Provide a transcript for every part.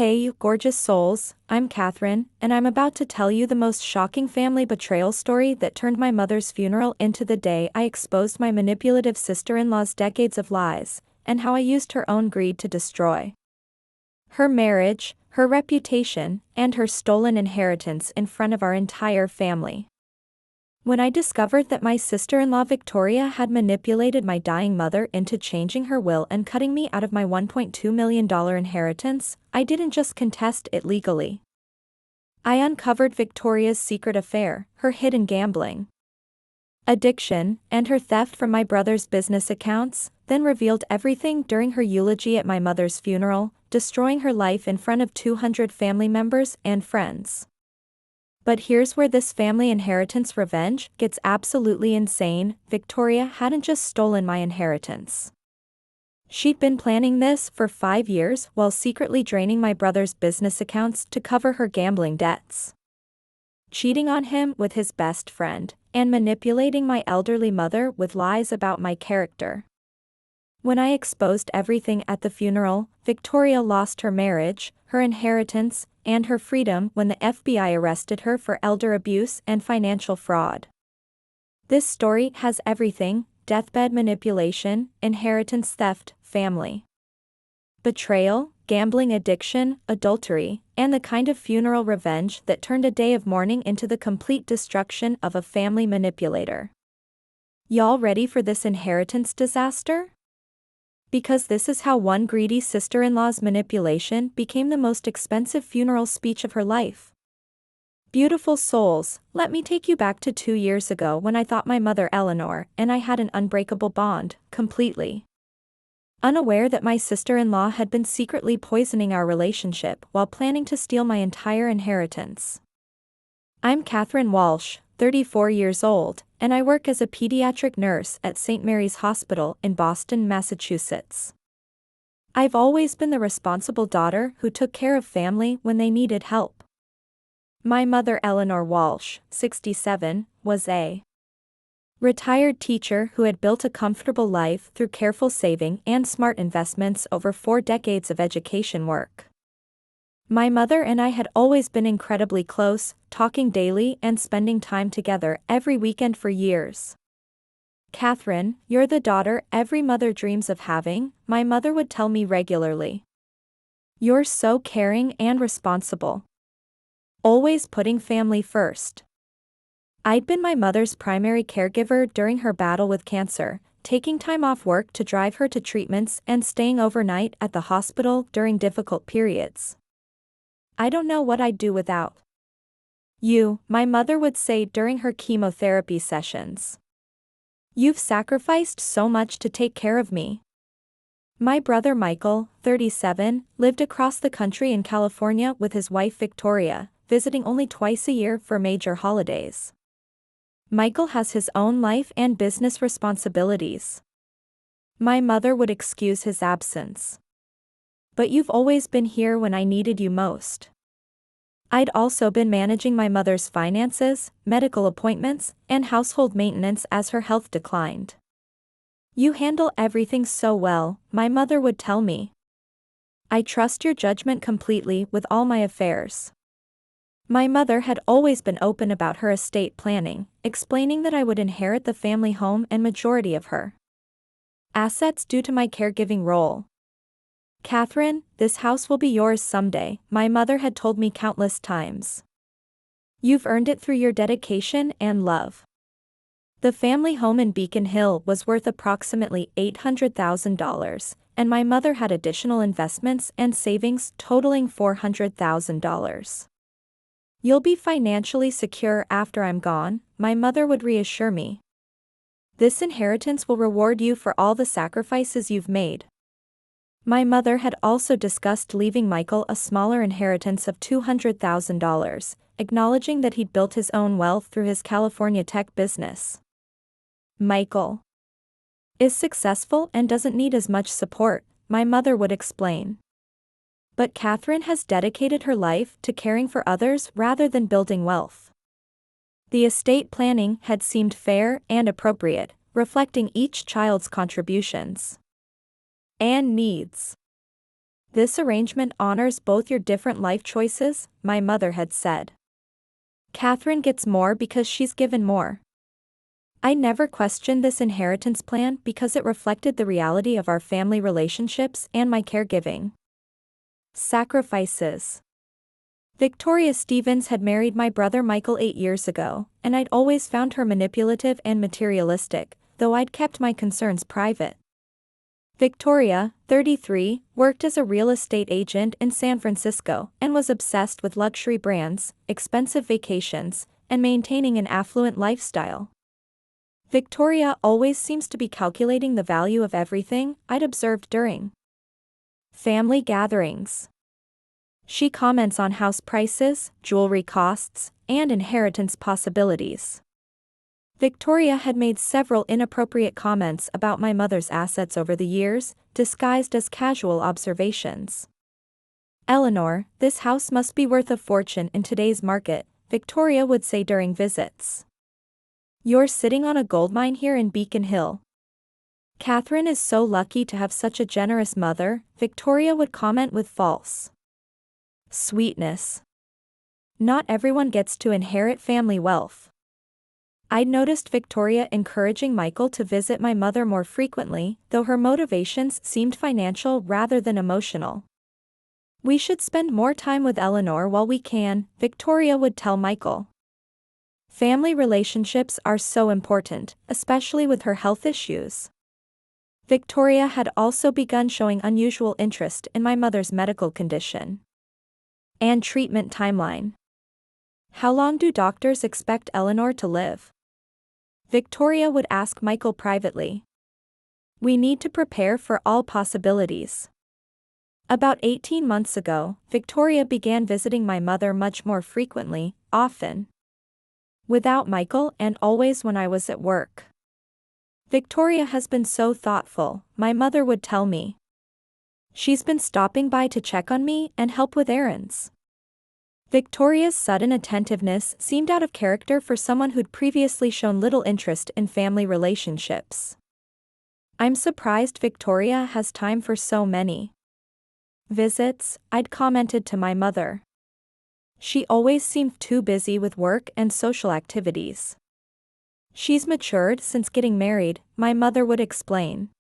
Hey, you gorgeous souls, I'm Catherine, and I'm about to tell you the most shocking family betrayal story that turned my mother's funeral into the day I exposed my manipulative sister-in-law's decades of lies, and how I used her own greed to destroy her marriage, her reputation, and her stolen inheritance in front of our entire family. When I discovered that my sister-in-law Victoria had manipulated my dying mother into changing her will and cutting me out of my $1.2 million inheritance, I didn't just contest it legally. I uncovered Victoria's secret affair, her hidden gambling addiction, and her theft from my brother's business accounts, then revealed everything during her eulogy at my mother's funeral, destroying her life in front of 200 family members and friends. But here's where this family inheritance revenge gets absolutely insane. Victoria hadn't just stolen my inheritance. She'd been planning this for 5 years while secretly draining my brother's business accounts to cover her gambling debts, cheating on him with his best friend, and manipulating my elderly mother with lies about my character. When I exposed everything at the funeral, Victoria lost her marriage, her inheritance, and her freedom when the FBI arrested her for elder abuse and financial fraud. This story has everything: deathbed manipulation, inheritance theft, family betrayal, gambling addiction, adultery, and the kind of funeral revenge that turned a day of mourning into the complete destruction of a family manipulator. Y'all ready for this inheritance disaster? Because this is how one greedy sister-in-law's manipulation became the most expensive funeral speech of her life. Beautiful souls, let me take you back to 2 years ago when I thought my mother Eleanor and I had an unbreakable bond, completely unaware that my sister-in-law had been secretly poisoning our relationship while planning to steal my entire inheritance. I'm Catherine Walsh, 34 years old, and I work as a pediatric nurse at St. Mary's Hospital in Boston, Massachusetts. I've always been the responsible daughter who took care of family when they needed help. My mother Eleanor Walsh, 67, was a retired teacher who had built a comfortable life through careful saving and smart investments over 4 decades of education work. My mother and I had always been incredibly close, talking daily and spending time together every weekend for years. "Catherine, you're the daughter every mother dreams of having," my mother would tell me regularly. "You're so caring and responsible, always putting family first." I'd been my mother's primary caregiver during her battle with cancer, taking time off work to drive her to treatments and staying overnight at the hospital during difficult periods. "I don't know what I'd do without you," my mother would say during her chemotherapy sessions. "You've sacrificed so much to take care of me." My brother Michael, 37, lived across the country in California with his wife Victoria, visiting only twice a year for major holidays. Michael has his own life and business responsibilities. My mother would excuse his absence. "But you've always been here when I needed you most." I'd also been managing my mother's finances, medical appointments, and household maintenance as her health declined. "You handle everything so well," my mother would tell me. "I trust your judgment completely with all my affairs." My mother had always been open about her estate planning, explaining that I would inherit the family home and majority of her assets due to my caregiving role. "Catherine, this house will be yours someday," my mother had told me countless times. "You've earned it through your dedication and love." The family home in Beacon Hill was worth approximately $800,000, and my mother had additional investments and savings totaling $400,000. "You'll be financially secure after I'm gone," my mother would reassure me. "This inheritance will reward you for all the sacrifices you've made." My mother had also discussed leaving Michael a smaller inheritance of $200,000, acknowledging that he'd built his own wealth through his California tech business. "Michael is successful and doesn't need as much support," my mother would explain. "But Catherine has dedicated her life to caring for others rather than building wealth." The estate planning had seemed fair and appropriate, reflecting each child's contributions and needs. This arrangement honors both your different life choices, my mother had said. Catherine gets more because she's given more. I never questioned this inheritance plan because it reflected the reality of our family relationships and my caregiving. Sacrifices. Victoria Stevens had married my brother Michael 8 years ago, and I'd always found her manipulative and materialistic, though I'd kept my concerns private. Victoria, 33, worked as a real estate agent in San Francisco and was obsessed with luxury brands, expensive vacations, and maintaining an affluent lifestyle. Victoria always seems to be calculating the value of everything, I'd observed during family gatherings. She comments on house prices, jewelry costs, and inheritance possibilities. Victoria had made several inappropriate comments about my mother's assets over the years, disguised as casual observations. "Eleanor, this house must be worth a fortune in today's market," Victoria would say during visits. "You're sitting on a goldmine here in Beacon Hill." "Catherine is so lucky to have such a generous mother," Victoria would comment with false sweetness. "Not everyone gets to inherit family wealth." I'd noticed Victoria encouraging Michael to visit my mother more frequently, though her motivations seemed financial rather than emotional. "We should spend more time with Eleanor while we can," Victoria would tell Michael. Family relationships are so important, especially with her health issues. Victoria had also begun showing unusual interest in my mother's medical condition and treatment timeline. "How long do doctors expect Eleanor to live?" Victoria would ask Michael privately. "We need to prepare for all possibilities." About 18 months ago, Victoria began visiting my mother much more frequently, often without Michael and always when I was at work. "Victoria has been so thoughtful," my mother would tell me. "She's been stopping by to check on me and help with errands." Victoria's sudden attentiveness seemed out of character for someone who'd previously shown little interest in family relationships. "I'm surprised Victoria has time for so many visits," I'd commented to my mother. "She always seemed too busy with work and social activities." "She's matured since getting married," my mother would explain.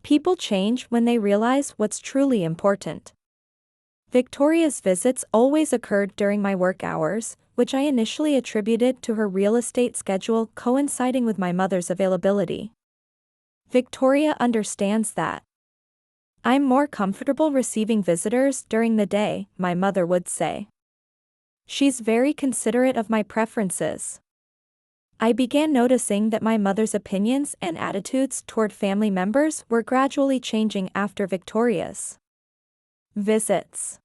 "People change when they realize what's truly important." Victoria's visits always occurred during my work hours, which I initially attributed to her real estate schedule coinciding with my mother's availability. Victoria understands that. "I'm more comfortable receiving visitors during the day," my mother would say. "She's very considerate of my preferences." I began noticing that my mother's opinions and attitudes toward family members were gradually changing after Victoria's visits.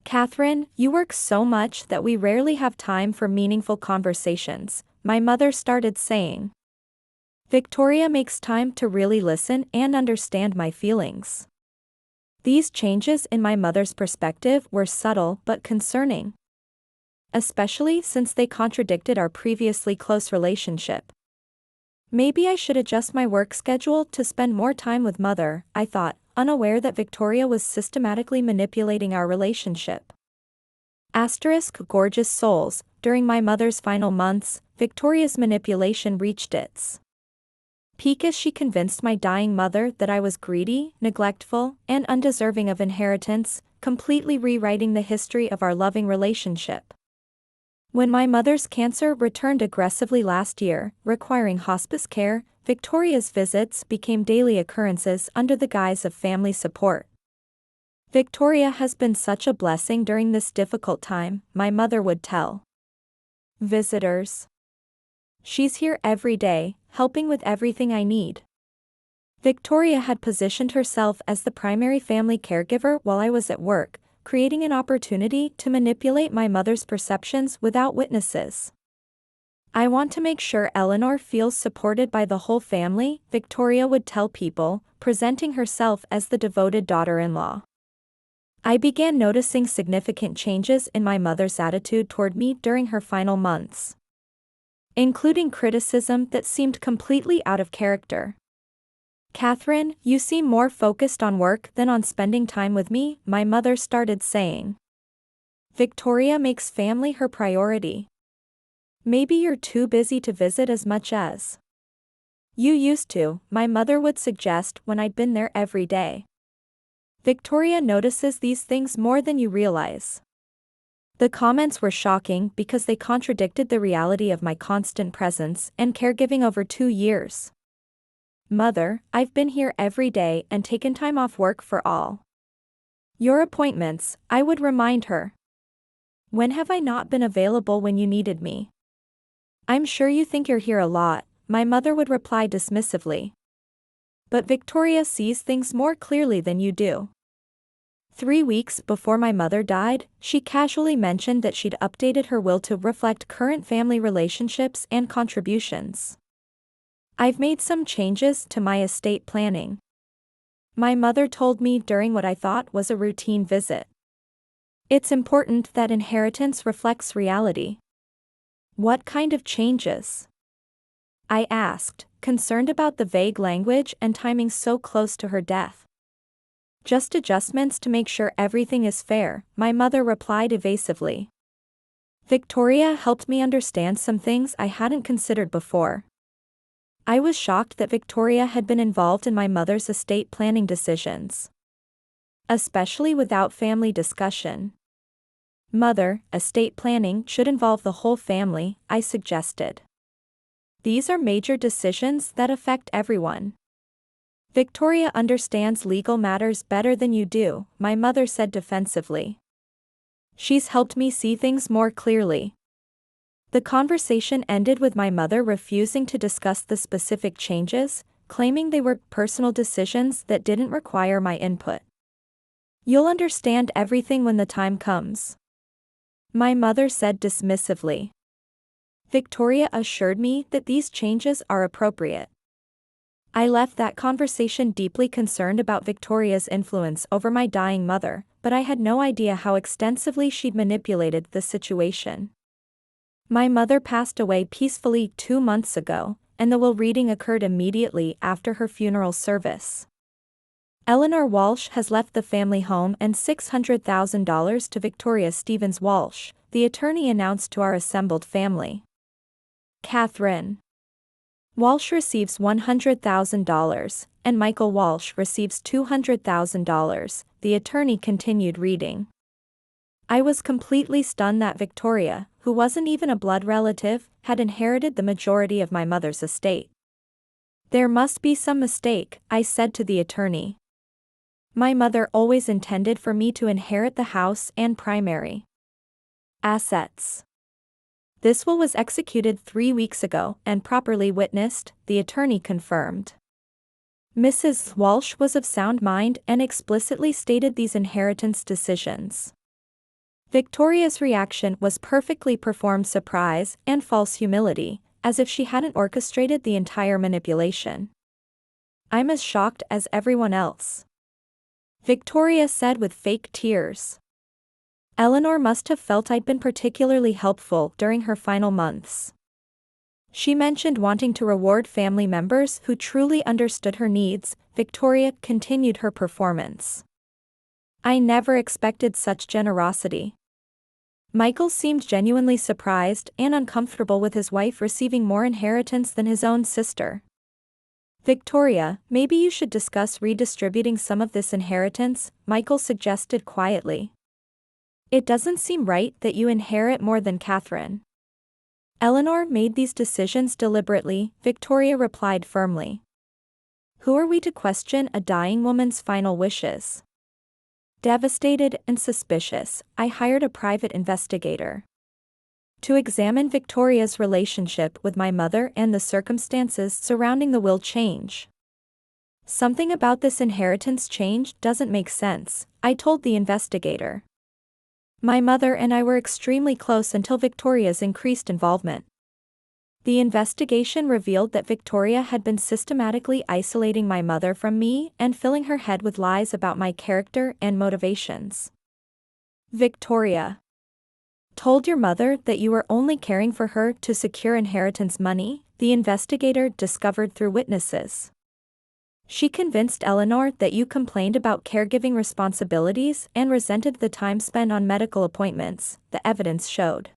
"Catherine, you work so much that we rarely have time for meaningful conversations," my mother started saying. "Victoria makes time to really listen and understand my feelings." These changes in my mother's perspective were subtle but concerning, especially since they contradicted our previously close relationship. Maybe I should adjust my work schedule to spend more time with Mother, I thought, unaware that Victoria was systematically manipulating our relationship. Gorgeous souls, during my mother's final months, Victoria's manipulation reached its peak as she convinced my dying mother that I was greedy, neglectful, and undeserving of inheritance, completely rewriting the history of our loving relationship. When my mother's cancer returned aggressively last year, requiring hospice care, Victoria's visits became daily occurrences under the guise of family support. "Victoria has been such a blessing during this difficult time," my mother would tell visitors. "She's here every day, helping with everything I need." Victoria had positioned herself as the primary family caregiver while I was at work, creating an opportunity to manipulate my mother's perceptions without witnesses. "I want to make sure Eleanor feels supported by the whole family," Victoria would tell people, presenting herself as the devoted daughter-in-law. I began noticing significant changes in my mother's attitude toward me during her final months, including criticism that seemed completely out of character. "Catherine, you seem more focused on work than on spending time with me," my mother started saying. "Victoria makes family her priority. Maybe you're too busy to visit as much as you used to," my mother would suggest when I'd been there every day. "Victoria notices these things more than you realize." The comments were shocking because they contradicted the reality of my constant presence and caregiving over 2 years. "Mother, I've been here every day and taken time off work for all your appointments," I would remind her. "When have I not been available when you needed me?" "I'm sure you think you're here a lot," my mother would reply dismissively. "But Victoria sees things more clearly than you do." 3 weeks before my mother died, she casually mentioned that she'd updated her will to reflect current family relationships and contributions. "I've made some changes to my estate planning," my mother told me during what I thought was a routine visit. "It's important that inheritance reflects reality." "What kind of changes?" I asked, concerned about the vague language and timing so close to her death. "Just adjustments to make sure everything is fair," my mother replied evasively. "Victoria helped me understand some things I hadn't considered before." I was shocked that Victoria had been involved in my mother's estate planning decisions, especially without family discussion. "Mother, estate planning should involve the whole family," I suggested. "These are major decisions that affect everyone." "Victoria understands legal matters better than you do," my mother said defensively. "She's helped me see things more clearly." The conversation ended with my mother refusing to discuss the specific changes, claiming they were personal decisions that didn't require my input. "You'll understand everything when the time comes," my mother said dismissively. Victoria assured me that these changes are appropriate. I left that conversation deeply concerned about Victoria's influence over my dying mother, but I had no idea how extensively she'd manipulated the situation. My mother passed away peacefully 2 months ago, and the will reading occurred immediately after her funeral service. Eleanor Walsh has left the family home and $600,000 to Victoria Stevens Walsh, the attorney announced to our assembled family. Catherine Walsh receives $100,000, and Michael Walsh receives $200,000, the attorney continued reading. I was completely stunned that Victoria, who wasn't even a blood relative, had inherited the majority of my mother's estate. "There must be some mistake," I said to the attorney. "My mother always intended for me to inherit the house and primary assets." "This will was executed 3 weeks ago and properly witnessed," the attorney confirmed. Mrs. Walsh was of sound mind and explicitly stated these inheritance decisions. Victoria's reaction was perfectly performed surprise and false humility, as if she hadn't orchestrated the entire manipulation. "I'm as shocked as everyone else," Victoria said with fake tears. "Eleanor must have felt I'd been particularly helpful during her final months. She mentioned wanting to reward family members who truly understood her needs." Victoria continued her performance. "I never expected such generosity." Michael seemed genuinely surprised and uncomfortable with his wife receiving more inheritance than his own sister. "Victoria, maybe you should discuss redistributing some of this inheritance," Michael suggested quietly. "It doesn't seem right that you inherit more than Catherine." "Eleanor made these decisions deliberately," Victoria replied firmly. "Who are we to question a dying woman's final wishes?" Devastated and suspicious, I hired a private investigator to examine Victoria's relationship with my mother and the circumstances surrounding the will change. "Something about this inheritance change doesn't make sense," I told the investigator. "My mother and I were extremely close until Victoria's increased involvement." The investigation revealed that Victoria had been systematically isolating my mother from me and filling her head with lies about my character and motivations. "Victoria told your mother that you were only caring for her to secure inheritance money," the investigator discovered through witnesses. She convinced Eleanor that you complained about caregiving responsibilities and resented the time spent on medical appointments, the evidence showed.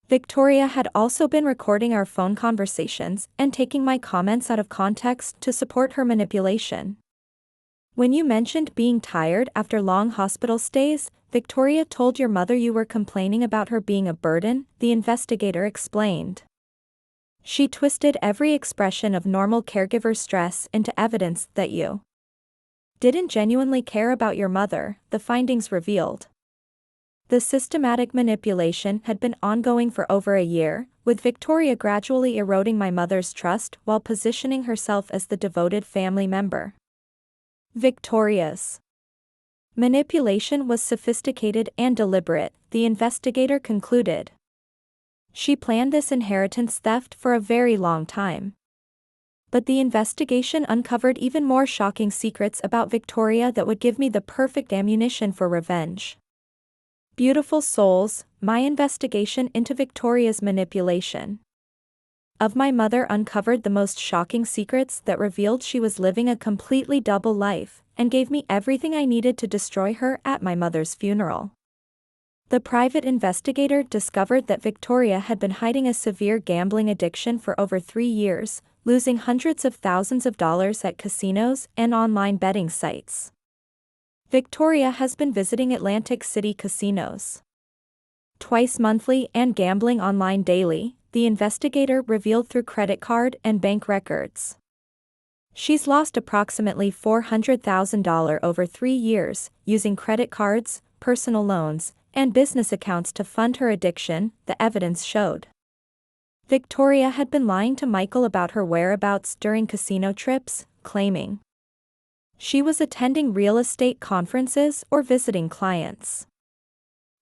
Victoria had also been recording our phone conversations and taking my comments out of context to support her manipulation. When you mentioned being tired after long hospital stays, Victoria told your mother you were complaining about her being a burden, the investigator explained. She twisted every expression of normal caregiver stress into evidence that you didn't genuinely care about your mother, the findings revealed. The systematic manipulation had been ongoing for over a year, with Victoria gradually eroding my mother's trust while positioning herself as the devoted family member. Victoria's manipulation was sophisticated and deliberate, the investigator concluded. She planned this inheritance theft for a very long time. But the investigation uncovered even more shocking secrets about Victoria that would give me the perfect ammunition for revenge. Beautiful souls, my investigation into Victoria's manipulation of my mother uncovered the most shocking secrets that revealed she was living a completely double life, and gave me everything I needed to destroy her at my mother's funeral. The private investigator discovered that Victoria had been hiding a severe gambling addiction for over 3 years, losing hundreds of thousands of dollars at casinos and online betting sites. Victoria has been visiting Atlantic City casinos twice monthly and gambling online daily, the investigator revealed through credit card and bank records. She's lost approximately $400,000 over 3 years, using credit cards, personal loans, and business accounts to fund her addiction, the evidence showed. Victoria had been lying to Michael about her whereabouts during casino trips, claiming she was attending real estate conferences or visiting clients.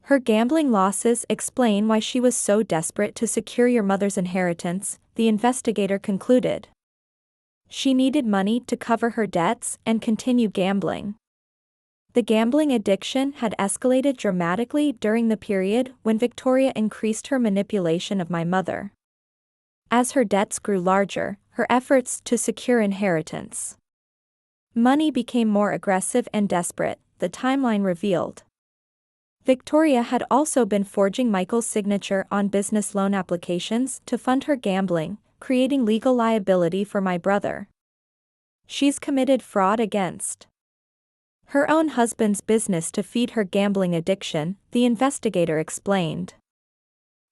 Her gambling losses explain why she was so desperate to secure your mother's inheritance, the investigator concluded. She needed money to cover her debts and continue gambling. The gambling addiction had escalated dramatically during the period when Victoria increased her manipulation of my mother. As her debts grew larger, her efforts to secure inheritance money became more aggressive and desperate, the timeline revealed. Victoria had also been forging Michael's signature on business loan applications to fund her gambling, creating legal liability for my brother. She's committed fraud against her own husband's business to feed her gambling addiction, the investigator explained.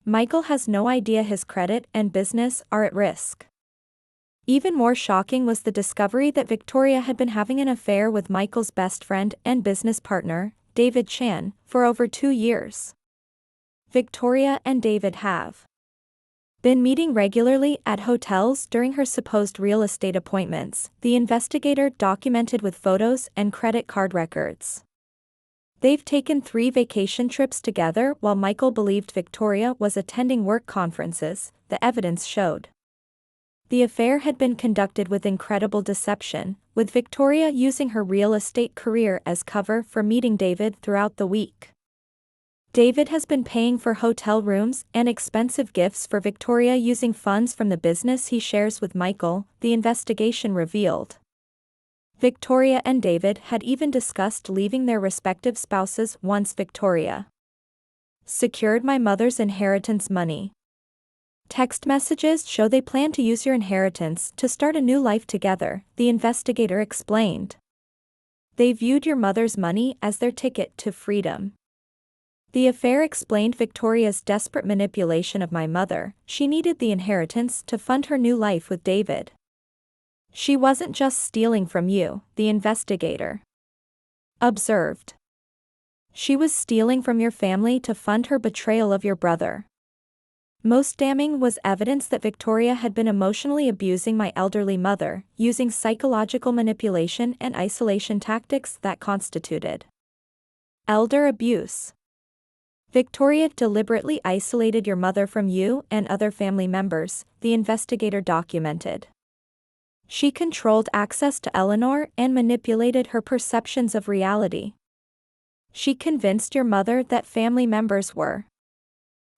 Michael has no idea his credit and business are at risk. Even more shocking was the discovery that Victoria had been having an affair with Michael's best friend and business partner, David Chan, for over 2 years. Victoria and David have been meeting regularly at hotels during her supposed real estate appointments, the investigator documented with photos and credit card records. They've taken 3 vacation trips together while Michael believed Victoria was attending work conferences, the evidence showed. The affair had been conducted with incredible deception, with Victoria using her real estate career as cover for meeting David throughout the week. David has been paying for hotel rooms and expensive gifts for Victoria using funds from the business he shares with Michael, the investigation revealed. Victoria and David had even discussed leaving their respective spouses once Victoria secured my mother's inheritance money. Text messages show they plan to use your inheritance to start a new life together, the investigator explained. They viewed your mother's money as their ticket to freedom. The affair explained Victoria's desperate manipulation of my mother. She needed the inheritance to fund her new life with David. She wasn't just stealing from you, the investigator observed. She was stealing from your family to fund her betrayal of your brother. Most damning was evidence that Victoria had been emotionally abusing my elderly mother, using psychological manipulation and isolation tactics that constituted elder abuse. Victoria deliberately isolated your mother from you and other family members, the investigator documented. She controlled access to Eleanor and manipulated her perceptions of reality. She convinced your mother that family members were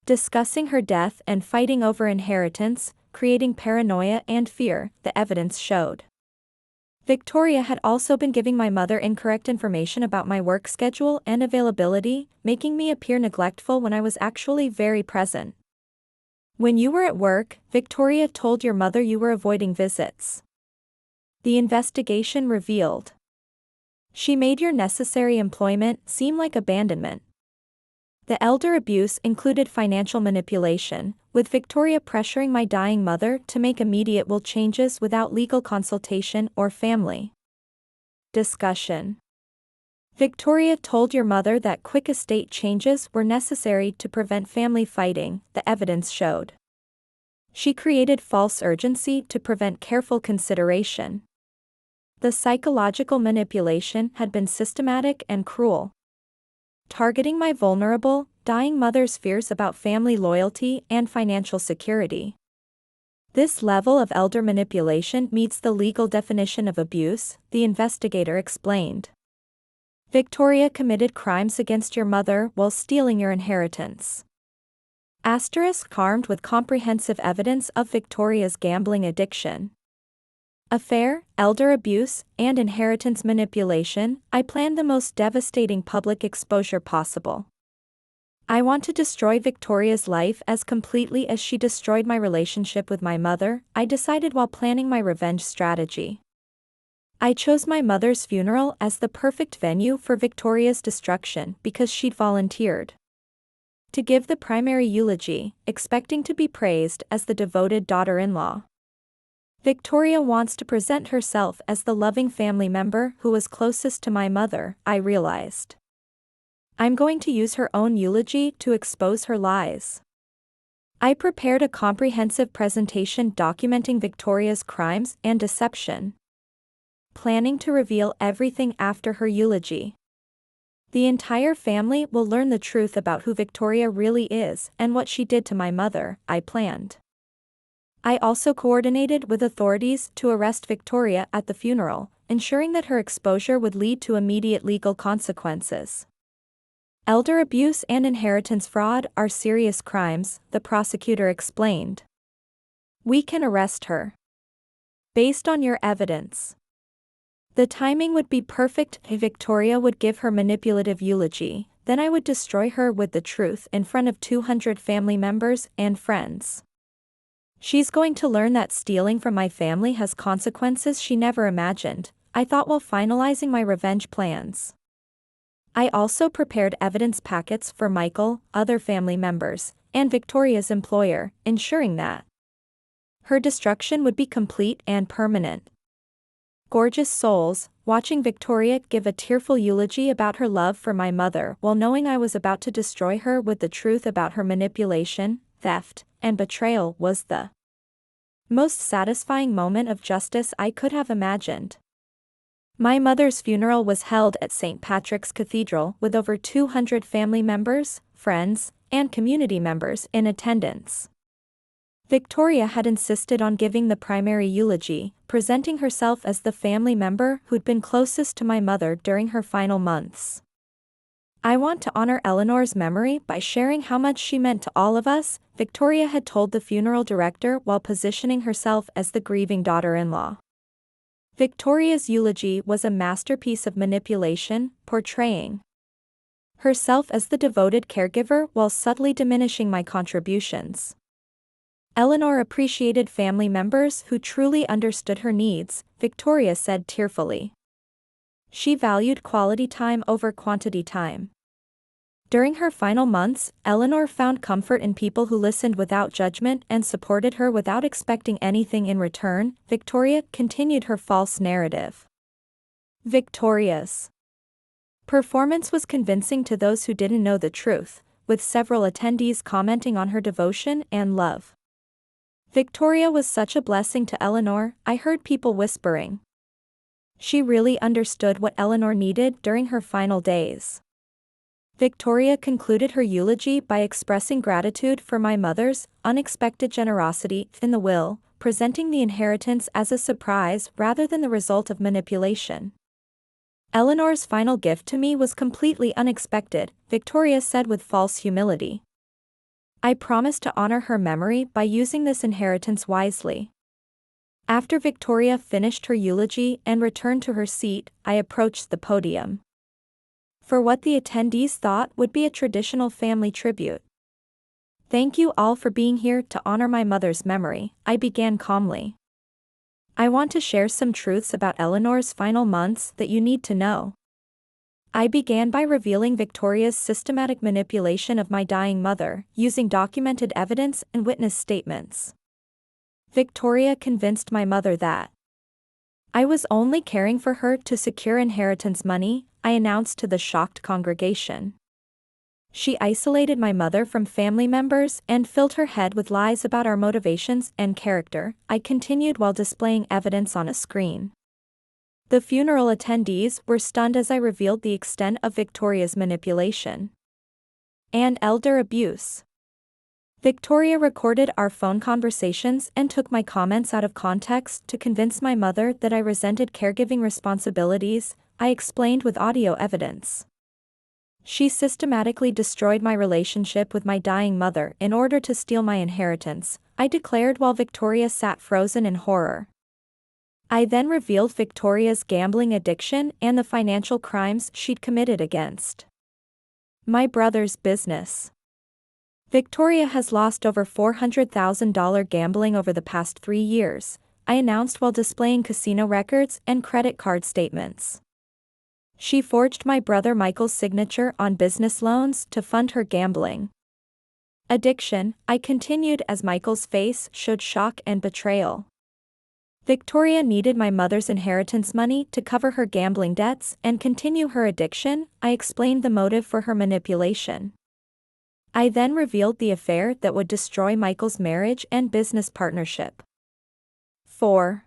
discussing her death and fighting over inheritance, creating paranoia and fear, the evidence showed. Victoria had also been giving my mother incorrect information about my work schedule and availability, making me appear neglectful when I was actually very present. When you were at work, Victoria told your mother you were avoiding visits. The investigation revealed. She made your necessary employment seem like abandonment. The elder abuse included financial manipulation, with Victoria pressuring my dying mother to make immediate will changes without legal consultation or family discussion. Victoria told your mother that quick estate changes were necessary to prevent family fighting, the evidence showed. She created false urgency to prevent careful consideration. The psychological manipulation had been systematic and cruel, targeting my vulnerable, dying mother's fears about family loyalty and financial security. This level of elder manipulation meets the legal definition of abuse, the investigator explained. Victoria committed crimes against your mother while stealing your inheritance. Asterisk armed with comprehensive evidence of Victoria's gambling addiction, affair, elder abuse, and inheritance manipulation. I planned the most devastating public exposure possible. I want to destroy Victoria's life as completely as she destroyed my relationship with my mother, I decided while planning my revenge strategy. I chose my mother's funeral as the perfect venue for Victoria's destruction because she'd volunteered to give the primary eulogy, expecting to be praised as the devoted daughter-in-law. Victoria wants to present herself as the loving family member who was closest to my mother, I realized. I'm going to use her own eulogy to expose her lies. I prepared a comprehensive presentation documenting Victoria's crimes and deception, planning to reveal everything after her eulogy. The entire family will learn the truth about who Victoria really is and what she did to my mother, I planned. I also coordinated with authorities to arrest Victoria at the funeral, ensuring that her exposure would lead to immediate legal consequences. Elder abuse and inheritance fraud are serious crimes, the prosecutor explained. We can arrest her based on your evidence. The timing would be perfect if Victoria would give her manipulative eulogy, then I would destroy her with the truth in front of 200 family members and friends. She's going to learn that stealing from my family has consequences she never imagined, I thought while finalizing my revenge plans. I also prepared evidence packets for Michael, other family members, and Victoria's employer, ensuring that her destruction would be complete and permanent. Gorgeous souls, watching Victoria give a tearful eulogy about her love for my mother while knowing I was about to destroy her with the truth about her manipulation, theft, and betrayal was the most satisfying moment of justice I could have imagined. My mother's funeral was held at St. Patrick's Cathedral with over 200 family members, friends, and community members in attendance. Victoria had insisted on giving the primary eulogy, presenting herself as the family member who'd been closest to my mother during her final months. I want to honor Eleanor's memory by sharing how much she meant to all of us, Victoria had told the funeral director while positioning herself as the grieving daughter-in-law. Victoria's eulogy was a masterpiece of manipulation, portraying herself as the devoted caregiver while subtly diminishing my contributions. Eleanor appreciated family members who truly understood her needs, Victoria said tearfully. She valued quality time over quantity time. During her final months, Eleanor found comfort in people who listened without judgment and supported her without expecting anything in return. Victoria continued her false narrative. Victoria's performance was convincing to those who didn't know the truth, with several attendees commenting on her devotion and love. Victoria was such a blessing to Eleanor, I heard people whispering. She really understood what Eleanor needed during her final days. Victoria concluded her eulogy by expressing gratitude for my mother's unexpected generosity in the will, presenting the inheritance as a surprise rather than the result of manipulation. Eleanor's final gift to me was completely unexpected, Victoria said with false humility. I promised to honor her memory by using this inheritance wisely. After Victoria finished her eulogy and returned to her seat, I approached the podium. For what the attendees thought would be a traditional family tribute. "Thank you all for being here to honor my mother's memory," I began calmly. "I want to share some truths about Eleanor's final months that you need to know." I began by revealing Victoria's systematic manipulation of my dying mother, using documented evidence and witness statements. Victoria convinced my mother that I was only caring for her to secure inheritance money, I announced to the shocked congregation. She isolated my mother from family members and filled her head with lies about our motivations and character, I continued while displaying evidence on a screen. The funeral attendees were stunned as I revealed the extent of Victoria's manipulation and elder abuse. Victoria recorded our phone conversations and took my comments out of context to convince my mother that I resented caregiving responsibilities, I explained with audio evidence. She systematically destroyed my relationship with my dying mother in order to steal my inheritance, I declared while Victoria sat frozen in horror. I then revealed Victoria's gambling addiction and the financial crimes she'd committed against my brother's business. Victoria has lost over $400,000 gambling over the past 3 years, I announced while displaying casino records and credit card statements. She forged my brother Michael's signature on business loans to fund her gambling addiction, I continued as Michael's face showed shock and betrayal. Victoria needed my mother's inheritance money to cover her gambling debts and continue her addiction, I explained the motive for her manipulation. I then revealed the affair that would destroy Michael's marriage and business partnership. 4.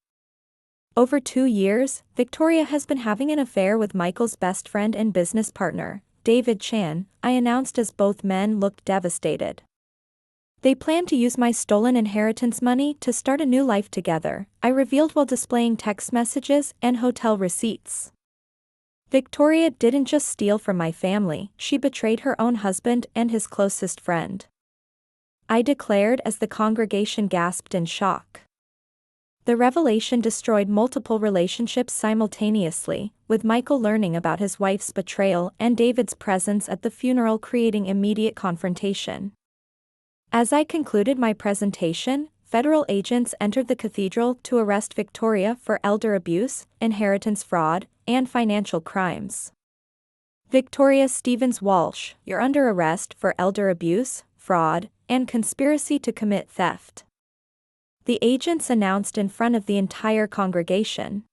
Over 2 years, Victoria has been having an affair with Michael's best friend and business partner, David Chan, I announced as both men looked devastated. They plan to use my stolen inheritance money to start a new life together, I revealed while displaying text messages and hotel receipts. Victoria didn't just steal from my family, she betrayed her own husband and his closest friend. I declared as the congregation gasped in shock. The revelation destroyed multiple relationships simultaneously, with Michael learning about his wife's betrayal and David's presence at the funeral creating immediate confrontation. As I concluded my presentation, federal agents entered the cathedral to arrest Victoria for elder abuse, inheritance fraud, and financial crimes. Victoria Stevens Walsh, you're under arrest for elder abuse, fraud, and conspiracy to commit theft. The agents announced in front of the entire congregation.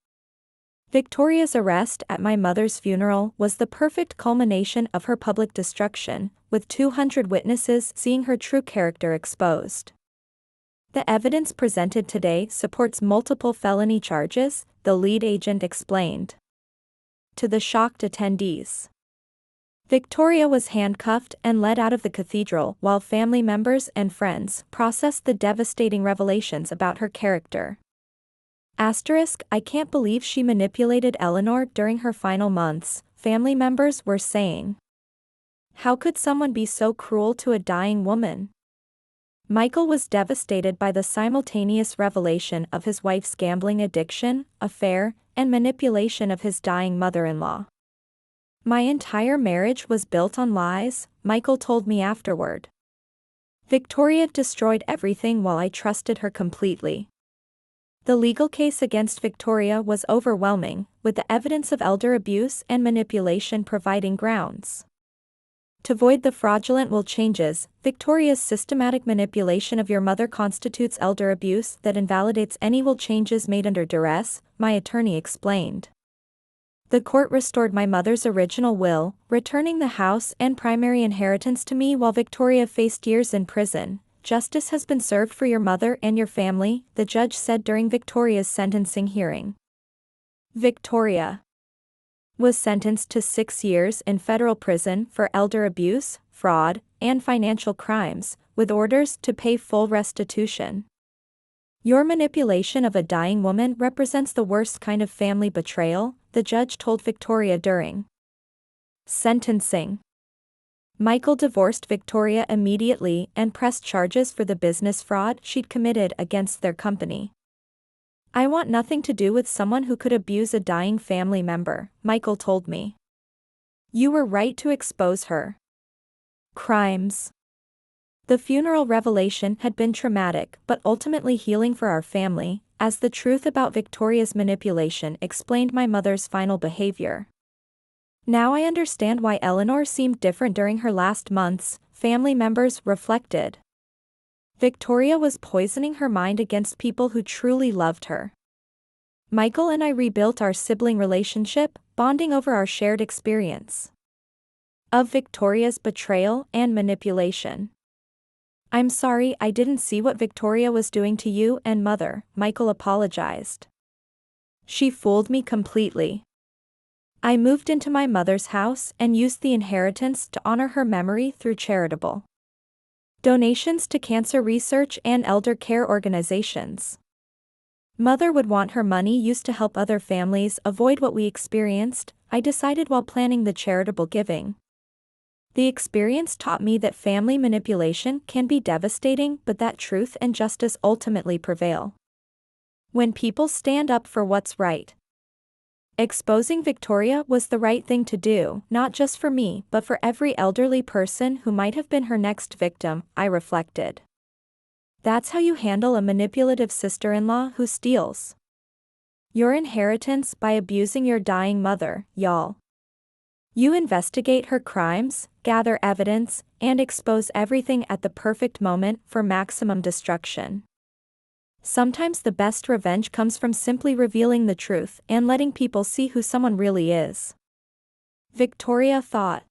Victoria's arrest at my mother's funeral was the perfect culmination of her public destruction, with 200 witnesses seeing her true character exposed. The evidence presented today supports multiple felony charges, the lead agent explained to the shocked attendees. Victoria was handcuffed and led out of the cathedral while family members and friends processed the devastating revelations about her character. I can't believe she manipulated Eleanor during her final months, family members were saying. How could someone be so cruel to a dying woman? Michael was devastated by the simultaneous revelation of his wife's gambling addiction, affair, and manipulation of his dying mother-in-law. My entire marriage was built on lies, Michael told me afterward. Victoria destroyed everything while I trusted her completely. The legal case against Victoria was overwhelming, with the evidence of elder abuse and manipulation providing grounds to void the fraudulent will changes. Victoria's systematic manipulation of your mother constitutes elder abuse that invalidates any will changes made under duress, my attorney explained. The court restored my mother's original will, returning the house and primary inheritance to me while Victoria faced years in prison. Justice has been served for your mother and your family, the judge said during Victoria's sentencing hearing. Victoria was sentenced to 6 years in federal prison for elder abuse, fraud, and financial crimes, with orders to pay full restitution. Your manipulation of a dying woman represents the worst kind of family betrayal, the judge told Victoria during sentencing. Michael divorced Victoria immediately and pressed charges for the business fraud she'd committed against their company. I want nothing to do with someone who could abuse a dying family member, Michael told me. You were right to expose her crimes. The funeral revelation had been traumatic but ultimately healing for our family, as the truth about Victoria's manipulation explained my mother's final behavior. Now I understand why Eleanor seemed different during her last months, family members reflected. Victoria was poisoning her mind against people who truly loved her. Michael and I rebuilt our sibling relationship, bonding over our shared experience of Victoria's betrayal and manipulation. I'm sorry I didn't see what Victoria was doing to you and Mother, Michael apologized. She fooled me completely. I moved into my mother's house and used the inheritance to honor her memory through charitable donations to cancer research and elder care organizations. Mother would want her money used to help other families avoid what we experienced, I decided while planning the charitable giving. The experience taught me that family manipulation can be devastating but that truth and justice ultimately prevail when people stand up for what's right. Exposing Victoria was the right thing to do, not just for me but for every elderly person who might have been her next victim, I reflected. That's how you handle a manipulative sister-in-law who steals your inheritance by abusing your dying mother, y'all. You investigate her crimes, gather evidence, and expose everything at the perfect moment for maximum destruction. Sometimes the best revenge comes from simply revealing the truth and letting people see who someone really is. Victoria thought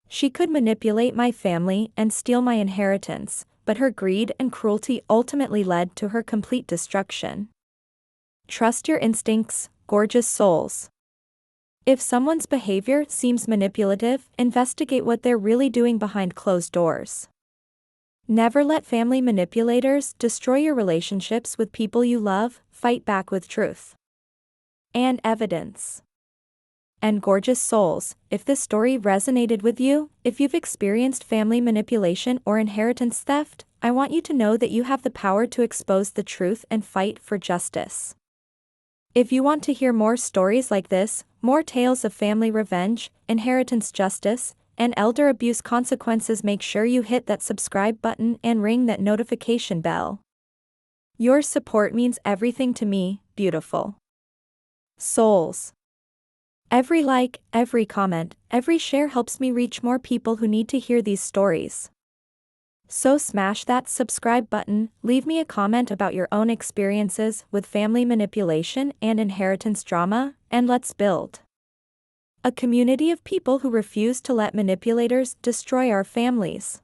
she could manipulate my family and steal my inheritance, but her greed and cruelty ultimately led to her complete destruction. Trust your instincts, gorgeous souls. If someone's behavior seems manipulative, investigate what they're really doing behind closed doors. Never let family manipulators destroy your relationships with people you love, fight back with truth and evidence. And gorgeous souls, if this story resonated with you, if you've experienced family manipulation or inheritance theft, I want you to know that you have the power to expose the truth and fight for justice. If you want to hear more stories like this, more tales of family revenge, inheritance justice, and elder abuse consequences, make sure you hit that subscribe button and ring that notification bell. Your support means everything to me, beautiful souls. Every like, every comment, every share helps me reach more people who need to hear these stories. So smash that subscribe button, leave me a comment about your own experiences with family manipulation and inheritance drama, and let's build a community of people who refuse to let manipulators destroy our families.